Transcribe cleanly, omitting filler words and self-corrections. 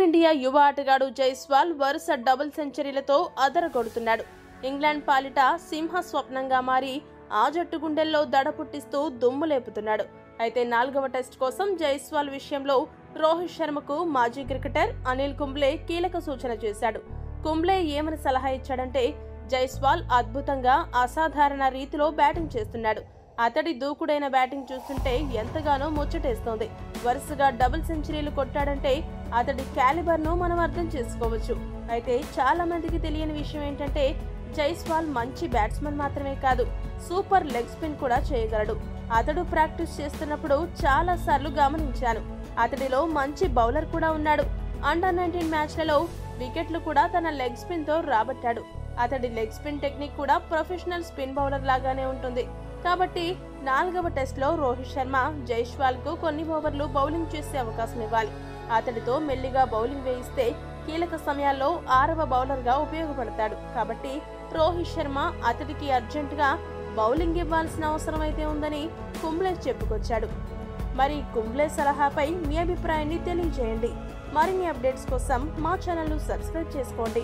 Team India యువ ఆటగాడు జైస్వాల్ వరుస డబుల్ సెంచరీలతో అదరగొడుతున్నాడు. ఇంగ్లాండ్ పాలిట సింహ స్వప్నంగా మారి ఆ జట్టు గుండెల్లో దడ పుట్టిస్తూ దుమ్ము లేపుతున్నాడు. అయితే 4వ టెస్ట్ కోసం జైస్వాల్ విషయంలో రోహిత్ శర్మకు మాజీ క్రికెటర్ అనిల్ కుంబ్లే కీలక సూచన చేశాడు. కుంబ్లే ఏమని సలహా ఇచ్చాడంటే, జైస్వాల్ అద్భుతంగా అసాధారణ రీతిలో బ్యాటింగ్ చేస్తున్నాడు. అతడి దూకుడైన బ్యాటింగ్ చూస్తుంటే ఎంతగానో ముచ్చటేస్తోంది. వరుసగా డబుల్ సెంచరీలు కొట్టాడంటే అతడి క్యాలిబర్ను మనం అర్థం చేసుకోవచ్చు. అయితే చాలా మందికి తెలియని విషయం ఏంటంటే, జైస్వాల్ మంచి బ్యాట్స్మన్ మాత్రమే కాదు, సూపర్ లెగ్ స్పిన్ కూడా చేయగలడు. అతడు ప్రాక్టీస్ చేస్తున్నప్పుడు చాలా సార్లు గమనించాను. అతడిలో మంచి బౌలర్ కూడా ఉన్నాడు. అండర్-19 మ్యాచ్లలో వికెట్లు కూడా తన లెగ్ స్పిన్ తో రాబట్టాడు. అతడి లెగ్ స్పిన్ టెక్నిక్ కూడా ప్రొఫెషనల్ స్పిన్ బౌలర్ లాగానే ఉంటుంది. కాబట్టి 4వ టెస్ట్లో రోహిత్ శర్మ జైస్వాల్ కు కొన్ని ఓవర్లు బౌలింగ్ చేసే అవకాశం ఇవ్వాలి. అతడితో మెల్లిగా బౌలింగ్ వేయిస్తే కీలక సమయాల్లో 6వ బౌలర్ గా ఉపయోగపడతాడు. కాబట్టి రోహిత్ శర్మ అతడికి అర్జెంటుగా బౌలింగ్ ఇవ్వాల్సిన అవసరం అయితే ఉందని కుంబ్లే చెప్పుకొచ్చాడు. మరి కుంబ్లే సలహాపై మీ అభిప్రాయాన్ని తెలియజేయండి. మరిన్ని అప్డేట్స్ కోసం మా ఛానల్ను సబ్స్క్రైబ్ చేసుకోండి.